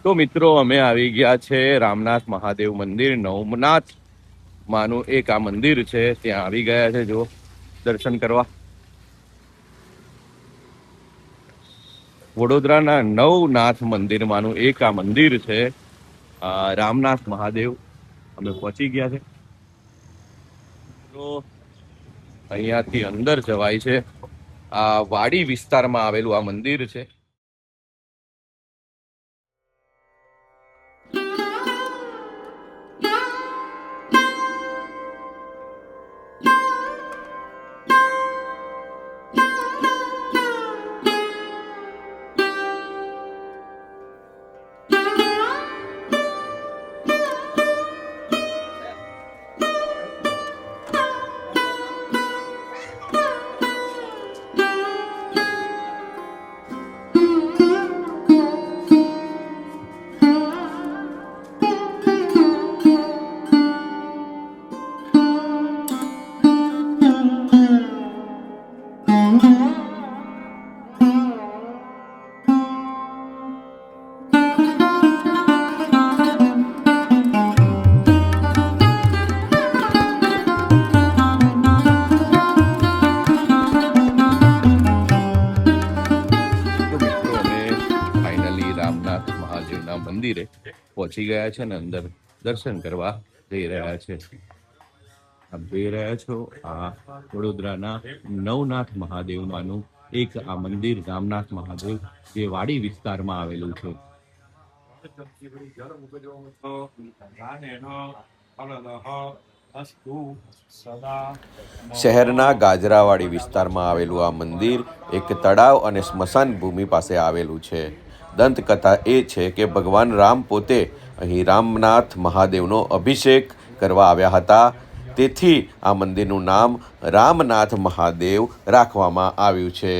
તો મિત્રો અમે આવી ગયા છે રામનાથ મહાદેવ મંદિર, નવનાથ માનું એક આ મંદિર છે, ત્યાં આવી ગયા છે જો દર્શન કરવા। વડોદરાના નવનાથ મંદિરમાંનું એક આ મંદિર છે, રામનાથ મહાદેવ। અમે પહોંચી ગયા છે। તો અહીંયાથી અંદર જવાય છે। આ વાડી વિસ્તારમાં આવેલું આ મંદિર છે। રામનાથ મહાદેવના મંદિરે પહોંચી ગયા છે ને અંદર દર્શન કરવા જઈ રહ્યા છે। આપ જોઈ રહ્યા છો આ વડોદરાના નવનાથ મહાદેવમાંનું એક આ મંદિર રામનાથ મહાદેવ, જે વાડી વિસ્તારમાં આવેલું છે। શહેરના ગાજરાવાડી વિસ્તારમાં આવેલું આ મંદિર એક તળાવ અને સ્મશાન ભૂમિ પાસે આવેલું છે। દંતકથા એ છે કે ભગવાન રામ પોતે અહીં રામનાથ મહાદેવનો અભિષેક કરવા આવ્યા હતા, તેથી આ મંદિરનું નામ રામનાથ મહાદેવ રાખવામાં આવ્યું છે।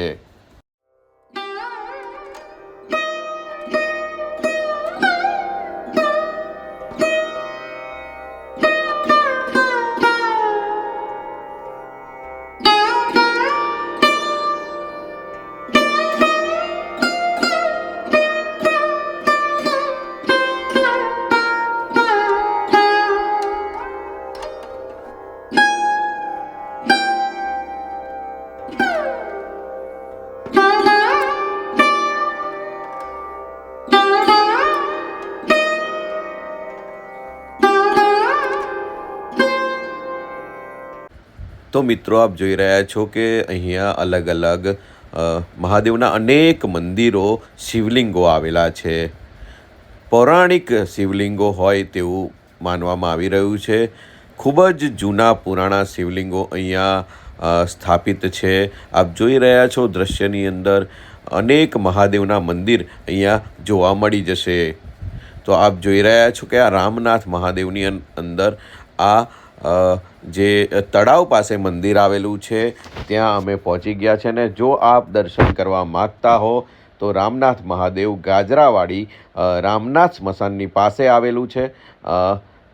તો મિત્રો આપ જોઈ રહ્યા છો કે અહીંયા અલગ અલગ મહાદેવના અનેક મંદિરો, શિવલિંગો આવેલા છે। પૌરાણિક શિવલિંગો હોય તેવું માનવામાં આવી રહ્યું છે। ખૂબ જ જૂના પુરાણા શિવલિંગો અહીંયા સ્થાપિત છે। આપ જોઈ રહ્યા છો દ્રશ્યની અંદર અનેક મહાદેવના મંદિર અહીંયા જોવા મળી જશે। તો આપ જોઈ રહ્યા છો કે આ રામનાથ મહાદેવની અંદર આ જે તળાવ પાસે મંદિર આવેલું છે ત્યાં અમે પહોંચી ગયા છે ને જો આપ દર્શન કરવા માગતા હો તો રામનાથ મહાદેવ ગાજરાવાડી રામનાથ સ્મશાનની પાસે આવેલું છે।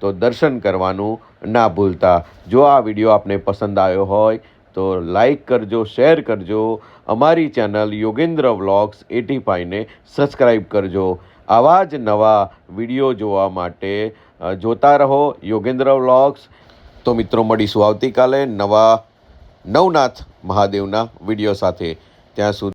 તો દર્શન કરવાનું ના ભૂલતા। જો આ વિડીયો આપને પસંદ આવ્યો હોય તો લાઈક કરજો, શેર કરજો, અમારી ચેનલ યોગેન્દ્ર વ્લોગ્સ 85ને સબસ્ક્રાઈબ કરજો। આવા જ નવા વિડીયો જોવા માટે જોતા રહો યોગેન્દ્ર વ્લોગ્સ। તો મિત્રો મળીશું આવતીકાલે નવા નવનાથ મહાદેવના વિડીયો સાથે। ત્યાં સુધી